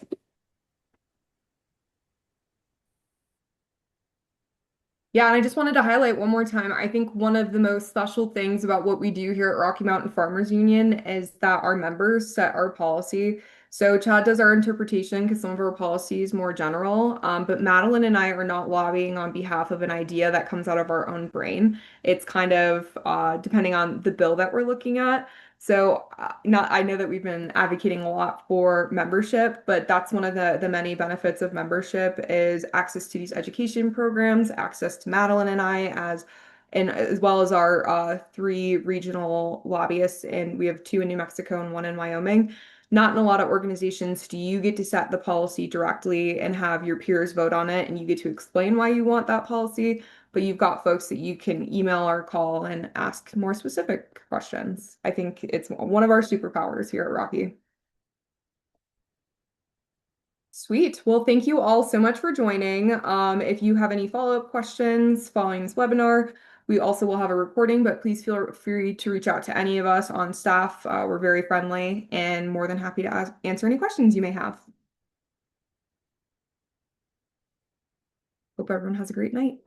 Yeah, and I just wanted to highlight one more time. I think one of the most special things about what we do here at Rocky Mountain Farmers Union is that our members set our policy. So Chad does our interpretation because some of our policy is more general. But Madeline and I are not lobbying on behalf of an idea that comes out of our own brain. It's kind of depending on the bill that we're looking at. So not I know that we've been advocating a lot for membership, but that's one of the many benefits of membership is access to these education programs, access to Madeline and I as well as our three regional lobbyists, and we have two in New Mexico and one in Wyoming. Not in a lot of organizations do you get to set the policy directly and have your peers vote on it, and you get to explain why you want that policy, but you've got folks that you can email or call and ask more specific questions. I think it's one of our superpowers here at Rocky. Sweet. Well, thank you all so much for joining. If you have any follow-up questions following this webinar, we also will have a recording, but please feel free to reach out to any of us on staff. We're very friendly and more than happy to answer any questions you may have. Hope everyone has a great night.